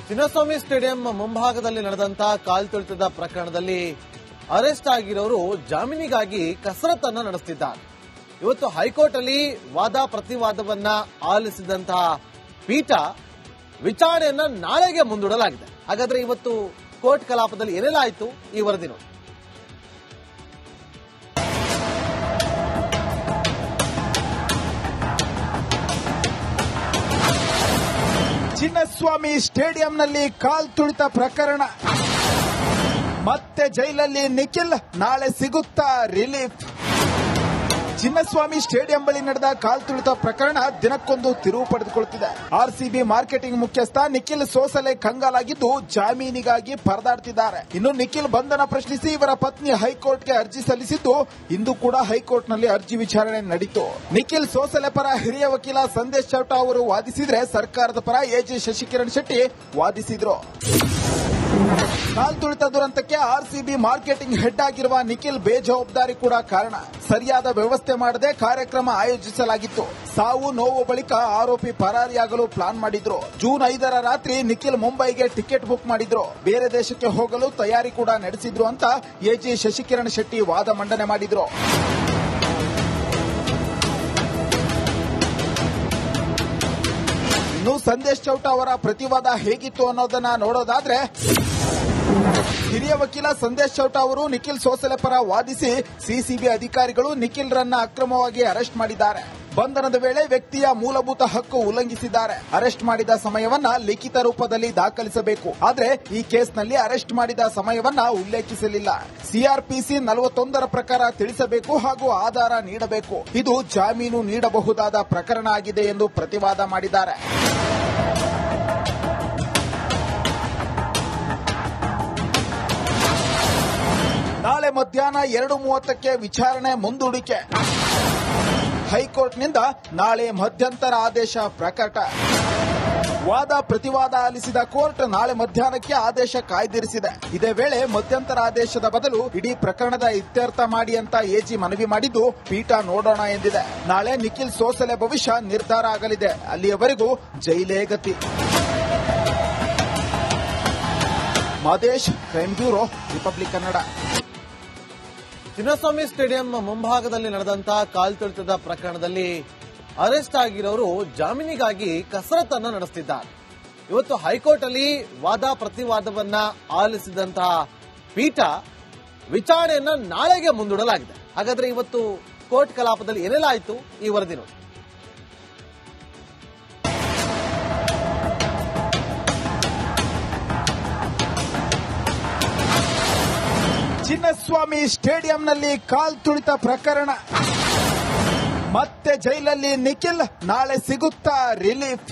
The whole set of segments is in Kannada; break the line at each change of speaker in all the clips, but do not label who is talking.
ಚಿನ್ನಸ್ವಾಮಿ ಸ್ಟೇಡಿಯಂ ಮುಂಭಾಗದಲ್ಲಿ ನಡೆದಂತಹ ಕಾಲ್ತುಳಿತದ ಪ್ರಕರಣದಲ್ಲಿ ಅರೆಸ್ಟ್ ಆಗಿರೋರು ಜಾಮೀನಿಗಾಗಿ ಕಸರತ್ತನ್ನ ನಡೆಸುತ್ತಿದ್ದಾರೆ. ಇವತ್ತು ಹೈಕೋರ್ಟ್ ಅಲ್ಲಿ ವಾದ ಪ್ರತಿವಾದವನ್ನ ಆಲಿಸಿದಂತಹ ಪೀಠ ವಿಚಾರಣೆಯನ್ನ ನಾಳೆಗೆ ಮುಂದೂಡಲಾಗಿದೆ. ಹಾಗಾದ್ರೆ ಇವತ್ತು ಕೋರ್ಟ್ ಕಲಾಪದಲ್ಲಿ ಏನೆಲ್ಲ ಆಯಿತು ಈ ವರದಿ ನೋಡಿ.
ಚಿನ್ನಸ್ವಾಮಿ ಸ್ಟೇಡಿಯಂನಲ್ಲಿ ಕಾಲ್ತುಳಿತ ಪ್ರಕರಣ, ಮತ್ತೆ ಜೈಲಲ್ಲಿ ನಿಖಿಲ್, ನಾಳೆ ಸಿಗುತ್ತಾ ರಿಲೀಫ್. ಚಿನ್ನಸ್ವಾಮಿ ಸ್ಟೇಡಿಯಂ ಬಳಿ ನಡೆದ ಕಾಲ್ತುಳಿತ ಪ್ರಕರಣ ದಿನಕ್ಕೊಂದು ತಿರುವು ಪಡೆದುಕೊಳ್ಳುತ್ತಿದೆ. ಆರ್ಸಿಬಿ ಮಾರ್ಕೆಟಿಂಗ್ ಮುಖ್ಯಸ್ಥ ನಿಖಿಲ್ ಸೋಸಲೆ ಕಂಗಾಲಾಗಿದ್ದು ಜಾಮೀನಿಗಾಗಿ ಪರದಾಡ್ತಿದ್ದಾರೆ. ಇನ್ನು ನಿಖಿಲ್ ಬಂಧನ ಪ್ರಶ್ನಿಸಿ ಇವರ ಪತ್ನಿ ಹೈಕೋರ್ಟ್ಗೆ ಅರ್ಜಿ ಸಲ್ಲಿಸಿದ್ದು ಇಂದು ಕೂಡ ಹೈಕೋರ್ಟ್ನಲ್ಲಿ ಅರ್ಜಿ ವಿಚಾರಣೆ ನಡೆಯಿತು. ನಿಖಿಲ್ ಸೋಸಲೆ ಪರ ಹಿರಿಯ ವಕೀಲ ಸಂದೇಶ್ ಚೌಟಾ ಅವರು ವಾದಿಸಿದ್ರೆ ಸರ್ಕಾರದ ಪರ ಎಜಿ ಶಶಿಕಿರಣ್ ಶೆಟ್ಟಿ ವಾದಿಸಿದ್ರು. ಕಾಲ್ತುಳಿತ ದುರಂತಕ್ಕೆ ಆರ್ಸಿಬಿ ಮಾರ್ಕೆಟಿಂಗ್ ಹೆಡ್ ಆಗಿರುವ ನಿಖಿಲ್ ಬೇಜವಾಬ್ದಾರಿ ಕೂಡ ಕಾರಣ. ಸರಿಯಾದ ವ್ಯವಸ್ಥೆ ಮಾಡದೆ ಕಾರ್ಯಕ್ರಮ ಆಯೋಜಿಸಲಾಗಿತ್ತು. ಸಾವು ನೋವು ಬಳಿಕ ಆರೋಪಿ ಪರಾರಿಯಾಗಲು ಪ್ಲಾನ್ ಮಾಡಿದ್ರು. ಜೂನ್ 5ರ ರಾತ್ರಿ ನಿಖಿಲ್ ಮುಂಬೈಗೆ ಟಿಕೆಟ್ ಬುಕ್ ಮಾಡಿದ್ರು. ಬೇರೆ ದೇಶಕ್ಕೆ ಹೋಗಲು ತಯಾರಿ ಕೂಡ ನಡೆಸಿದ್ರು ಅಂತ ಎಜಿ ಶಶಿಕಿರಣ್ ಶೆಟ್ಟಿ ವಾದ ಮಂಡನೆ ಮಾಡಿದ್ರು. ಇನ್ನು ಸಂದೇಶ್ ಚೌಟಾ ಅವರ ಪ್ರತಿವಾದ ಹೇಗಿತ್ತು ಅನ್ನೋದನ್ನ ನೋಡೋದಾದ್ರೆ, ಹಿರಿಯ ವಕೀಲ ಸಂದೇಶ್ ಚೌಟಾ ಅವರು ನಿಖಿಲ್ ಸೋಸಲೆ ಪರ ವಾದಿಸಿ ಸಿಸಿಬಿ ಅಧಿಕಾರಿಗಳು ನಿಖಿಲ್ ರನ್ನ ಅಕ್ರಮವಾಗಿ ಅರೆಸ್ಟ್ ಮಾಡಿದ್ದಾರೆ. ಬಂಧನದ ವೇಳೆ ವ್ಯಕ್ತಿಯ ಮೂಲಭೂತ ಹಕ್ಕು ಉಲ್ಲಂಘಿಸಿದ್ದಾರೆ. ಅರೆಸ್ಟ್ ಮಾಡಿದ ಸಮಯವನ್ನ ಲಿಖಿತ ರೂಪದಲ್ಲಿ ದಾಖಲಿಸಬೇಕು. ಆದ್ರೆ ಈ ಕೇಸ್ನಲ್ಲಿ ಅರೆಸ್ಟ್ ಮಾಡಿದ ಸಮಯವನ್ನ ಉಲ್ಲೇಖಿಸಲಿಲ್ಲ. ಸಿಆರ್ಪಿಸಿ 41ರ ಪ್ರಕಾರ ತಿಳಿಸಬೇಕು ಹಾಗೂ ಆಧಾರ ನೀಡಬೇಕು. ಇದು ಜಾಮೀನು ನೀಡಬಹುದಾದ ಪ್ರಕರಣ ಆಗಿದೆ ಎಂದು ಪ್ರತಿವಾದ ಮಾಡಿದ್ದಾರೆ. ನಾಳೆ ಮಧ್ಯಾಹ್ನ 2:30ಕ್ಕೆ ವಿಚಾರಣೆ ಮುಂದೂಡಿಕೆ. ಹೈಕೋರ್ಟ್ನಿಂದ ನಾಳೆ ಮಧ್ಯಂತರ ಆದೇಶ ಪ್ರಕಟ. ವಾದ ಪ್ರತಿವಾದ ಆಲಿಸಿದ ಕೋರ್ಟ್ ನಾಳೆ ಮಧ್ಯಾಹ್ನಕ್ಕೆ ಆದೇಶ ಕಾಯ್ದಿರಿಸಿದೆ. ಇದೇ ವೇಳೆ ಮಧ್ಯಂತರ ಆದೇಶದ ಬದಲು ಇಡೀ ಪ್ರಕರಣದ ಇತ್ಯರ್ಥ ಮಾಡಿ ಅಂತ ಎಜಿ ಮನವಿ ಮಾಡಿದ್ದು ಪೀಠ ನೋಡೋಣ ಎಂದಿದೆ. ನಾಳೆ ನಿಖಿಲ್ ಸೋಸಲೆ ಭವಿಷ್ಯ ನಿರ್ಧಾರ ಆಗಲಿದೆ. ಅಲ್ಲಿಯವರೆಗೂ ಜೈಲೇ ಗತಿ. Madesh, crime bureau, republic Kannada.
Chinnaswamy stadium ಮುಂಭಾಗದಲ್ಲಿ ನಡೆದಂತಹ ಕಾಲ್ತುಳಿತದ ಪ್ರಕರಣದಲ್ಲಿ ಅರೆಸ್ಟ್ ಆಗಿರೋರು ಜಾಮೀನಿಗಾಗಿ ಕಸರತ್ತನ್ನ ನಡೆಸುತ್ತಿದ್ದಾರೆ. ಇವತ್ತು ಹೈಕೋರ್ಟ್ ಅಲ್ಲಿ ವಾದ ಪ್ರತಿವಾದವನ್ನ ಆಲಿಸಿದಂತಹ ಪೀಠ ವಿಚಾರಣೆಯನ್ನ ನಾಳೆಗೆ ಮುಂದೂಡಲಾಗಿದೆ. ಹಾಗಾದ್ರೆ ಇವತ್ತು ಕೋರ್ಟ್ ಕಲಾಪದಲ್ಲಿ ಏನೆಲ್ಲ ಆಯಿತು ಈ ವರದಿ ನೋಡಿ.
ಚಿನ್ನಸ್ವಾಮಿ ಸ್ಟೇಡಿಯಂನಲ್ಲಿ ಕಾಲ್ತುಳಿತ ಪ್ರಕರಣ, ಮತ್ತೆ ಜೈಲಲ್ಲಿ ನಿಖಿಲ್, ನಾಳೆ ಸಿಗುತ್ತಾ ರಿಲೀಫ್.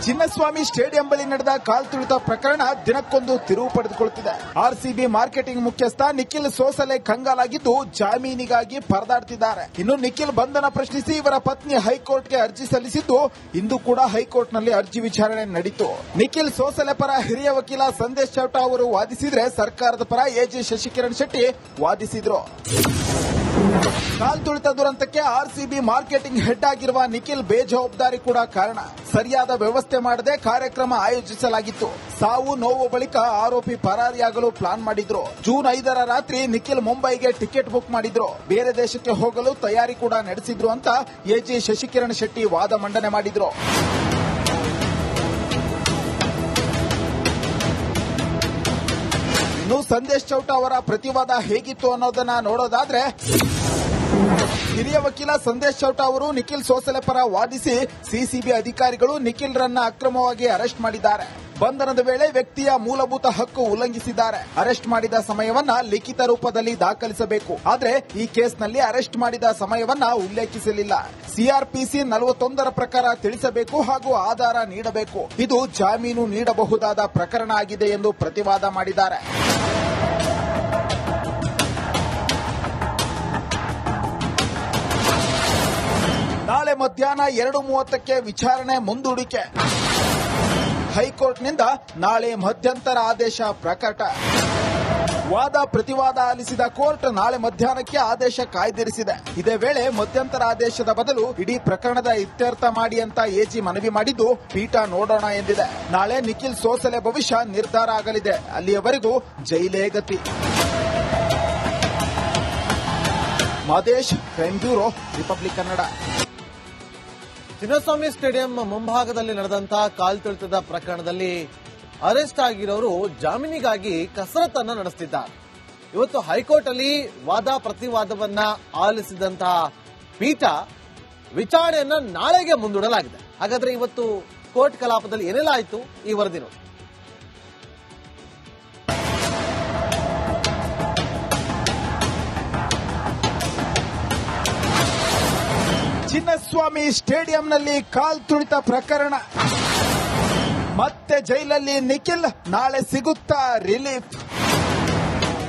ಚಿನ್ನಸ್ವಾಮಿ ಸ್ಟೇಡಿಯಂ ಬಳಿ ನಡೆದ ಕಾಲ್ತುಳಿತ ಪ್ರಕರಣ ದಿನಕ್ಕೊಂದು ತಿರುವು ಪಡೆದುಕೊಳ್ಳುತ್ತಿದೆ. ಆರ್ಸಿಬಿ ಮಾರ್ಕೆಟಿಂಗ್ ಮುಖ್ಯಸ್ಥ ನಿಖಿಲ್ ಸೋಸಲೆ ಕಂಗಾಲಾಗಿದ್ದು ಜಾಮೀನಿಗಾಗಿ ಪರದಾಡ್ತಿದ್ದಾರೆ. ಇನ್ನು ನಿಖಿಲ್ ಬಂಧನ ಪ್ರಶ್ನಿಸಿ ಇವರ ಪತ್ನಿ ಹೈಕೋರ್ಟ್ಗೆ ಅರ್ಜಿ ಸಲ್ಲಿಸಿದ್ದು ಇಂದು ಕೂಡ ಹೈಕೋರ್ಟ್ನಲ್ಲಿ ಅರ್ಜಿ ವಿಚಾರಣೆ ನಡೆಯಿತು. ನಿಖಿಲ್ ಸೋಸಲೆ ಪರ ಹಿರಿಯ ವಕೀಲ ಸಂದೇಶ್ ಚೌಟಾ ಅವರು ವಾದಿಸಿದ್ರೆ ಸರ್ಕಾರದ ಪರ ಎಜಿ ಶಶಿಕಿರಣ್ ಶೆಟ್ಟಿ ವಾದಿಸಿದ್ರು. ಕಾಲ್ತುಳಿತ ದುರಂತಕ್ಕೆ ಆರ್ಸಿಬಿ ಮಾರ್ಕೆಟಿಂಗ್ ಹೆಡ್ ಆಗಿರುವ ನಿಖಿಲ್ ಬೇಜವಾಬ್ದಾರಿ ಕೂಡ ಕಾರಣ. ಸರಿಯಾದ ವ್ಯವಸ್ಥೆ ಮಾಡದೆ ಕಾರ್ಯಕ್ರಮ ಆಯೋಜಿಸಲಾಗಿತ್ತು. ಸಾವು ನೋವು ಬಳಿಕ ಆರೋಪಿ ಪರಾರಿಯಾಗಲು ಪ್ಲಾನ್ ಮಾಡಿದ್ರು. ಜೂನ್ 5ರ ರಾತ್ರಿ ನಿಖಿಲ್ ಮುಂಬೈಗೆ ಟಿಕೆಟ್ ಬುಕ್ ಮಾಡಿದ್ರು. ಬೇರೆ ದೇಶಕ್ಕೆ ಹೋಗಲು ತಯಾರಿ ಕೂಡ ನಡೆಸಿದ್ರು ಅಂತ ಎಜಿ ಶಶಿಕಿರಣ್ ಶೆಟ್ಟಿ ವಾದ ಮಂಡನೆ ಮಾಡಿದ್ರು. ಇನ್ನು ಸಂದೇಶ್ ಚೌಟಾ ಅವರ ಪ್ರತಿವಾದ ಹೇಗಿತ್ತು ಅನ್ನೋದನ್ನ ನೋಡೋದಾದ್ರೆ, ಹಿರಿಯ ವಕೀಲ ಸಂದೇಶ್ ಚೌಟಾ ಅವರು ನಿಖಿಲ್ ಸೋಸಲೆ ಪರ ವಾದಿಸಿ ಸಿಸಿಬಿ ಅಧಿಕಾರಿಗಳು ನಿಖಿಲ್ ರನ್ನ ಅಕ್ರಮವಾಗಿ ಅರೆಸ್ಟ್ ಮಾಡಿದ್ದಾರೆ. ಬಂಧನದ ವೇಳೆ ವ್ಯಕ್ತಿಯ ಮೂಲಭೂತ ಹಕ್ಕು ಉಲ್ಲಂಘಿಸಿದ್ದಾರೆ. ಅರೆಸ್ಟ್ ಮಾಡಿದ ಸಮಯವನ್ನ ಲಿಖಿತ ರೂಪದಲ್ಲಿ ದಾಖಲಿಸಬೇಕು. ಆದ್ರೆ ಈ ಕೇಸ್ನಲ್ಲಿ ಅರೆಸ್ಟ್ ಮಾಡಿದ ಸಮಯವನ್ನ ಉಲ್ಲೇಖಿಸಲಿಲ್ಲ. ಸಿಆರ್ಪಿಸಿ 41ರ ಪ್ರಕಾರ ತಿಳಿಸಬೇಕು ಹಾಗೂ ಆಧಾರ ನೀಡಬೇಕು. ಇದು ಜಾಮೀನು ನೀಡಬಹುದಾದ ಪ್ರಕರಣ ಆಗಿದೆ ಎಂದು ಪ್ರತಿವಾದ ಮಾಡಿದ್ದಾರೆ. ನಾಳೆ ಮಧ್ಯಾಹ್ನ 2:30ಕ್ಕೆ ವಿಚಾರಣೆ ಮುಂದೂಡಿಕೆ. ಹೈಕೋರ್ಟ್ನಿಂದ ನಾಳೆ ಮಧ್ಯಂತರ ಆದೇಶ ಪ್ರಕಟ. ವಾದ ಪ್ರತಿವಾದ ಆಲಿಸಿದ ಕೋರ್ಟ್ ನಾಳೆ ಮಧ್ಯಾಹ್ನಕ್ಕೆ ಆದೇಶ ಕಾಯ್ದಿರಿಸಿದೆ. ಇದೇ ವೇಳೆ ಮಧ್ಯಂತರ ಆದೇಶದ ಬದಲು ಇಡೀ ಪ್ರಕರಣದ ಇತ್ಯರ್ಥ ಮಾಡಿ ಅಂತ ಎಜಿ ಮನವಿ ಮಾಡಿದ್ದು ಪೀಠ ನೋಡೋಣ ಎಂದಿದೆ. ನಾಳೆ ನಿಖಿಲ್ ಸೋಸಲೆ ಭವಿಷ್ಯ ನಿರ್ಧಾರ ಆಗಲಿದೆ. ಅಲ್ಲಿಯವರೆಗೂ ಜೈಲೇ ಗತಿ. Mahadesh, crime bureau, republic Kannada.
Chinnaswamy stadium ಮುಂಭಾಗದಲ್ಲಿ ನಡೆದಂತಹ ಕಾಲ್ತುಳಿತದ ಪ್ರಕರಣದಲ್ಲಿ ಅರೆಸ್ಟ್ ಆಗಿರೋರು ಜಾಮೀನಿಗಾಗಿ ಕಸರತ್ತನ್ನ ನಡೆಸುತ್ತಿದ್ದಾರೆ. ಇವತ್ತು ಹೈಕೋರ್ಟ್ ಅಲ್ಲಿ ವಾದ ಪ್ರತಿವಾದವನ್ನ ಆಲಿಸಿದಂತಹ ಪೀಠ ವಿಚಾರಣೆಯನ್ನ ನಾಳೆಗೆ ಮುಂದೂಡಲಾಗಿದೆ. ಹಾಗಾದ್ರೆ ಇವತ್ತು ಕೋರ್ಟ್ ಕಲಾಪದಲ್ಲಿ ಏನೆಲ್ಲ ಆಯಿತು ಈ ವರದಿ ನೋಡಿ.
ಚಿನ್ನಸ್ವಾಮಿ ಸ್ಟೇಡಿಯಂನಲ್ಲಿ ಕಾಲ್ತುಳಿತ ಪ್ರಕರಣ, ಮತ್ತೆ ಜೈಲಲ್ಲಿ ನಿಖಿಲ್, ನಾಳೆ ಸಿಗುತ್ತಾ ರಿಲೀಫ್.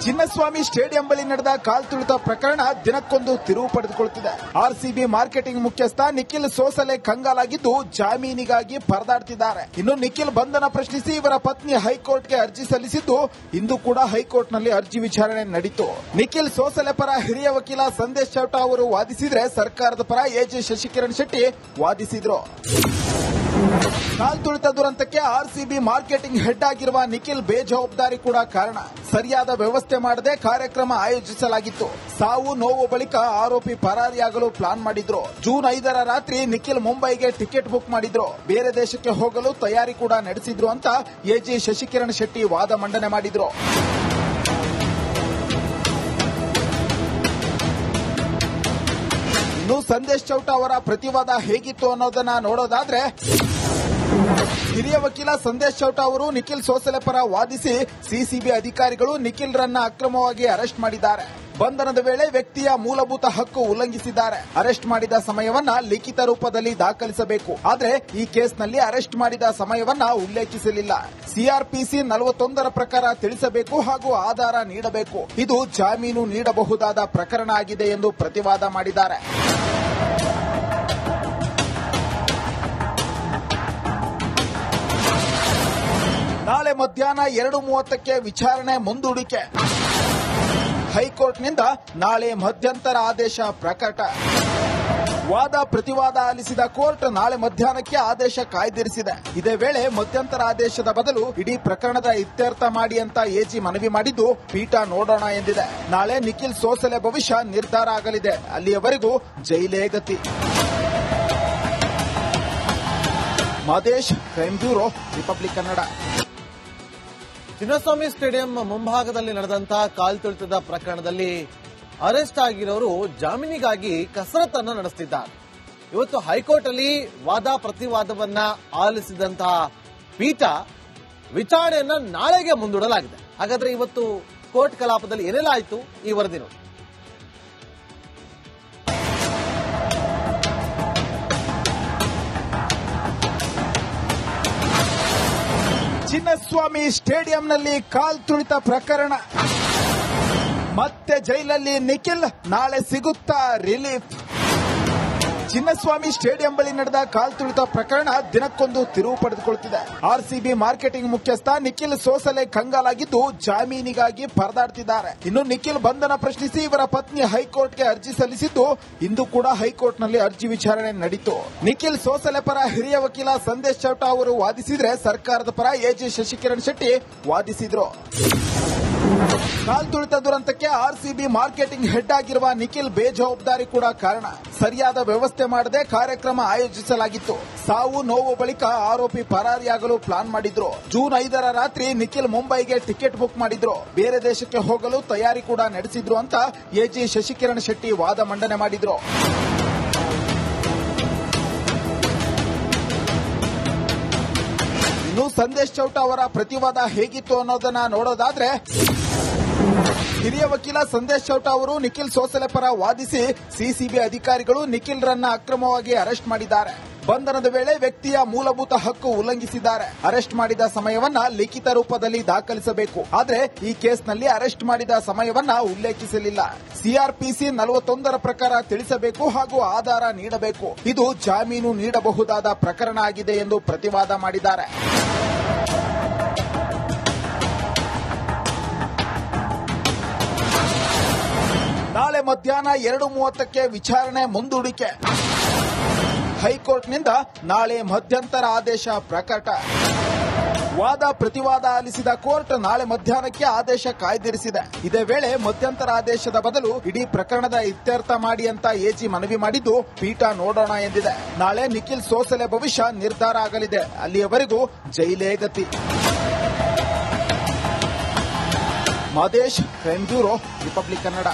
ಚಿನ್ನಸ್ವಾಮಿ ಸ್ಟೇಡಿಯಂ ಬಳಿ ನಡೆದ ಕಾಲ್ತುಳಿತ ಪ್ರಕರಣ ದಿನಕ್ಕೊಂದು ತಿರುವು ಪಡೆದುಕೊಳ್ಳುತ್ತಿದೆ. ಆರ್ಸಿಬಿ ಮಾರ್ಕೆಟಿಂಗ್ ಮುಖ್ಯಸ್ಥ ನಿಖಿಲ್ ಸೋಸಲೆ ಕಂಗಾಲಾಗಿದ್ದು ಜಾಮೀನಿಗಾಗಿ ಪರದಾಡ್ತಿದ್ದಾರೆ. ಇನ್ನು ನಿಖಿಲ್ ಬಂಧನ ಪ್ರಶ್ನಿಸಿ ಇವರ ಪತ್ನಿ ಹೈಕೋರ್ಟ್ಗೆ ಅರ್ಜಿ ಸಲ್ಲಿಸಿದ್ದು ಇಂದು ಕೂಡ ಹೈಕೋರ್ಟ್ನಲ್ಲಿ ಅರ್ಜಿ ವಿಚಾರಣೆ ನಡೆಯಿತು. ನಿಖಿಲ್ ಸೋಸಲೆ ಪರ ಹಿರಿಯ ವಕೀಲ ಸಂದೇಶ್ ಚೌಟಾ ಅವರು ವಾದಿಸಿದ್ರೆ ಸರ್ಕಾರದ ಪರ ಎಜೆ ಶಶಿಕಿರಣ್ ಶೆಟ್ಟಿ ವಾದಿಸಿದ್ರು. ಕಾಲ್ತುಳಿತ ದುರಂತಕ್ಕೆ ಆರ್ಸಿಬಿ ಮಾರ್ಕೆಟಿಂಗ್ ಹೆಡ್ ಆಗಿರುವ ನಿಖಿಲ್ ಬೇಜವಾಬ್ದಾರಿ ಕೂಡ ಕಾರಣ. ಸರಿಯಾದ ವ್ಯವಸ್ಥೆ ಮಾಡದೆ ಕಾರ್ಯಕ್ರಮ ಆಯೋಜಿಸಲಾಗಿತ್ತು. ಸಾವು ನೋವು ಬಳಿಕ ಆರೋಪಿ ಪರಾರಿಯಾಗಲು ಪ್ಲಾನ್ ಮಾಡಿದ್ರು. ಜೂನ್ 5ರ ರಾತ್ರಿ ನಿಖಿಲ್ ಮುಂಬೈಗೆ ಟಿಕೆಟ್ ಬುಕ್ ಮಾಡಿದ್ರು. ಬೇರೆ ದೇಶಕ್ಕೆ ಹೋಗಲು ತಯಾರಿ ಕೂಡ ನಡೆಸಿದ್ರು ಅಂತ ಎಜಿ ಶಶಿಕಿರಣ್ ಶೆಟ್ಟಿ ವಾದ ಮಂಡನೆ ಮಾಡಿದ್ರು. ಇನ್ನು ಸಂದೇಶ್ ಚೌಟಾ ಅವರ ಪ್ರತಿವಾದ ಹೇಗಿತ್ತು ಅನ್ನೋದನ್ನ ನೋಡೋದಾದ್ರೆ, ಹಿರಿಯ ವಕೀಲ ಸಂದೇಶ್ ಚೌಟಾ ಅವರು ನಿಖಿಲ್ ಸೋಸಲೆ ಪರ ವಾದಿಸಿ ಸಿಸಿಬಿ ಅಧಿಕಾರಿಗಳು ನಿಖಿಲ್ ರನ್ನ ಅಕ್ರಮವಾಗಿ ಅರೆಸ್ಟ್ ಮಾಡಿದ್ದಾರೆ. ಬಂಧನದ ವೇಳೆ ವ್ಯಕ್ತಿಯ ಮೂಲಭೂತ ಹಕ್ಕು ಉಲ್ಲಂಘಿಸಿದ್ದಾರೆ. ಅರೆಸ್ಟ್ ಮಾಡಿದ ಸಮಯವನ್ನ ಲಿಖಿತ ರೂಪದಲ್ಲಿ ದಾಖಲಿಸಬೇಕು. ಆದರೆ ಈ ಕೇಸ್ನಲ್ಲಿ ಅರೆಸ್ಟ್ ಮಾಡಿದ ಸಮಯವನ್ನ ಉಲ್ಲೇಖಿಸಲಿಲ್ಲ. ಸಿಆರ್ಪಿಸಿ 41ರ ಪ್ರಕಾರ ತಿಳಿಸಬೇಕು ಹಾಗೂ ಆಧಾರ ನೀಡಬೇಕು. ಇದು ಜಾಮೀನು ನೀಡಬಹುದಾದ ಪ್ರಕರಣ ಆಗಿದೆ ಎಂದು ಪ್ರತಿವಾದ ಮಾಡಿದ್ದಾರೆ. ನಾಳೆ ಮಧ್ಯಾಹ್ನ 2:30ಕ್ಕೆ ವಿಚಾರಣೆ ಮುಂದೂಡಿಕೆ. ಹೈಕೋರ್ಟ್ನಿಂದ ನಾಳೆ ಮಧ್ಯಂತರ ಆದೇಶ ಪ್ರಕಟ. ವಾದ ಪ್ರತಿವಾದ ಆಲಿಸಿದ ಕೋರ್ಟ್ ನಾಳೆ ಮಧ್ಯಾಹ್ನಕ್ಕೆ ಆದೇಶ ಕಾಯ್ದಿರಿಸಿದೆ. ಇದೇ ವೇಳೆ ಮಧ್ಯಂತರ ಆದೇಶದ ಬದಲು ಇಡೀ ಪ್ರಕರಣದ ಇತ್ಯರ್ಥ ಮಾಡಿ ಅಂತ ಎಜಿ ಮನವಿ ಮಾಡಿದ್ದು ಪೀಠ ನೋಡೋಣ ಎಂದಿದೆ. ನಾಳೆ ನಿಖಿಲ್ ಸೋಸಲೆ ಭವಿಷ್ಯ ನಿರ್ಧಾರ ಆಗಲಿದೆ. ಅಲ್ಲಿಯವರೆಗೂ ಜೈಲೇ ಗತಿ. Mahadesh, crime bureau, republic Kannada.
Chinnaswamy stadium ಮುಂಭಾಗದಲ್ಲಿ ನಡೆದಂತಹ ಕಾಲ್ತುಳಿತದ ಪ್ರಕರಣದಲ್ಲಿ ಅರೆಸ್ಟ್ ಆಗಿರೋರು ಜಾಮೀನಿಗಾಗಿ ಕಸರತ್ತನ್ನ ನಡೆಸುತ್ತಿದ್ದಾರೆ. ಇವತ್ತು ಹೈಕೋರ್ಟ್ ಅಲ್ಲಿ ವಾದ ಪ್ರತಿವಾದವನ್ನ ಆಲಿಸಿದಂತಹ ಪೀಠ ವಿಚಾರಣೆಯನ್ನ ನಾಳೆಗೆ ಮುಂದೂಡಲಾಗಿದೆ. ಹಾಗಾದ್ರೆ ಇವತ್ತು ಕೋರ್ಟ್ ಕಲಾಪದಲ್ಲಿ ಏನೆಲ್ಲ ಆಯಿತು ಈ ವರದಿ ನೋಡಿ.
ಚಿನ್ನಸ್ವಾಮಿ ಸ್ಟೇಡಿಯಂನಲ್ಲಿ ಕಾಲ್ತುಳಿತ ಪ್ರಕರಣ, ಮತ್ತೆ ಜೈಲಲ್ಲಿ ನಿಖಿಲ್, ನಾಳೆ ಸಿಗುತ್ತಾ ರಿಲೀಫ್. ಚಿನ್ನಸ್ವಾಮಿ ಸ್ಟೇಡಿಯಂ ಬಳಿ ನಡೆದ ಕಾಲ್ತುಳಿತ ಪ್ರಕರಣ ದಿನಕ್ಕೊಂದು ತಿರುವು ಪಡೆದುಕೊಳ್ಳುತ್ತಿದೆ. ಆರ್ಸಿಬಿ ಮಾರ್ಕೆಟಿಂಗ್ ಮುಖ್ಯಸ್ಥ ನಿಖಿಲ್ ಸೋಸಲೆ ಕಂಗಾಲಾಗಿದ್ದು ಜಾಮೀನಿಗಾಗಿ ಪರದಾಡ್ತಿದ್ದಾರೆ. ಇನ್ನು ನಿಖಿಲ್ ಬಂಧನ ಪ್ರಶ್ನಿಸಿ ಇವರ ಪತ್ನಿ ಹೈಕೋರ್ಟ್ಗೆ ಅರ್ಜಿ ಸಲ್ಲಿಸಿದ್ದು ಇಂದು ಕೂಡ ಹೈಕೋರ್ಟ್ನಲ್ಲಿ ಅರ್ಜಿ ವಿಚಾರಣೆ ನಡೆಯಿತು. ನಿಖಿಲ್ ಸೋಸಲೆ ಪರ ಹಿರಿಯ ವಕೀಲ ಸಂದೇಶ್ ಚೌಟಾ ಅವರು ವಾದಿಸಿದ್ರೆ ಸರ್ಕಾರದ ಪರ ಎಜೆ ಶಶಿಕಿರಣ್ ಶೆಟ್ಟಿ ವಾದಿಸಿದ್ರು. ಕಾಲ್ತುಳಿತ ದುರಂತಕ್ಕೆ ಆರ್ಸಿಬಿ ಮಾರ್ಕೆಟಿಂಗ್ ಹೆಡ್ ಆಗಿರುವ ನಿಖಿಲ್ ಬೇಜವಾಬ್ದಾರಿ ಕೂಡ ಕಾರಣ. ಸರಿಯಾದ ವ್ಯವಸ್ಥೆ ಮಾಡದೆ ಕಾರ್ಯಕ್ರಮ ಆಯೋಜಿಸಲಾಗಿತ್ತು. ಸಾವು ನೋವು ಬಳಿಕ ಆರೋಪಿ ಪರಾರಿಯಾಗಲು ಪ್ಲಾನ್ ಮಾಡಿದ್ರು. ಜೂನ್ 5ರ ರಾತ್ರಿ ನಿಖಿಲ್ ಮುಂಬೈಗೆ ಟಿಕೆಟ್ ಬುಕ್ ಮಾಡಿದ್ರು. ಬೇರೆ ದೇಶಕ್ಕೆ ಹೋಗಲು ತಯಾರಿ ಕೂಡ ನಡೆಸಿದ್ರು ಅಂತ ಎಜಿ ಶಶಿಕಿರಣ್ ಶೆಟ್ಟಿ ವಾದ ಮಂಡನೆ ಮಾಡಿದ್ರು. ಇನ್ನು ಸಂದೇಶ್ ಚೌಟಾ ಅವರ ಪ್ರತಿವಾದ ಹೇಗಿತ್ತು ಅನ್ನೋದನ್ನ ನೋಡೋದಾದ್ರೆ, ಹಿರಿಯ ವಕೀಲ ಸಂದೇಶ್ ಚೌಟಾ ಅವರು ನಿಖಿಲ್ ಸೋಸಲೆ ಪರ ವಾದಿಸಿ ಸಿಸಿಬಿ ಅಧಿಕಾರಿಗಳು ನಿಖಿಲ್ ರನ್ನ ಅಕ್ರಮವಾಗಿ ಅರೆಸ್ಟ್ ಮಾಡಿದ್ದಾರೆ. ಬಂಧನದ ವೇಳೆ ವ್ಯಕ್ತಿಯ ಮೂಲಭೂತ ಹಕ್ಕು ಉಲ್ಲಂಘಿಸಿದ್ದಾರೆ. ಅರೆಸ್ಟ್ ಮಾಡಿದ ಸಮಯವನ್ನ ಲಿಖಿತ ರೂಪದಲ್ಲಿ ದಾಖಲಿಸಬೇಕು. ಆದರೆ ಈ ಕೇಸ್ನಲ್ಲಿ ಅರೆಸ್ಟ್ ಮಾಡಿದ ಸಮಯವನ್ನ ಉಲ್ಲೇಖಿಸಲಿಲ್ಲ. ಸಿಆರ್ಪಿಸಿ 41ರ ಪ್ರಕಾರ ತಿಳಿಸಬೇಕು ಹಾಗೂ ಆಧಾರ ನೀಡಬೇಕು. ಇದು ಜಾಮೀನು ನೀಡಬಹುದಾದ ಪ್ರಕರಣ ಆಗಿದೆ ಎಂದು ಪ್ರತಿವಾದ ಮಾಡಿದ್ದಾರೆ. ಮಧ್ಯಾಹ್ನ 2:30ಕ್ಕೆ ವಿಚಾರಣೆ ಮುಂದೂಡಿಕೆ. ಹೈಕೋರ್ಟ್ನಿಂದ ನಾಳೆ ಮಧ್ಯಂತರ ಆದೇಶ ಪ್ರಕಟ. ವಾದ ಪ್ರತಿವಾದ ಆಲಿಸಿದ ಕೋರ್ಟ್ ನಾಳೆ ಮಧ್ಯಾಹ್ನಕ್ಕೆ ಆದೇಶ ಕಾಯ್ದಿರಿಸಿದೆ. ಇದೇ ವೇಳೆ ಮಧ್ಯಂತರ ಆದೇಶದ ಬದಲು ಇಡೀ ಪ್ರಕರಣದ ಇತ್ಯರ್ಥ ಮಾಡಿ ಅಂತ ಎಜಿ ಮನವಿ ಮಾಡಿದ್ದು ಪೀಠ ನೋಡೋಣ ಎಂದಿದೆ. ನಾಳೆ ನಿಖಿಲ್ ಸೋಸಲೆ ಭವಿಷ್ಯ ನಿರ್ಧಾರ ಆಗಲಿದೆ. ಅಲ್ಲಿಯವರೆಗೂ ಜೈಲೇ ಗತಿ. Mahadesh, crime bureau, republic Kannada.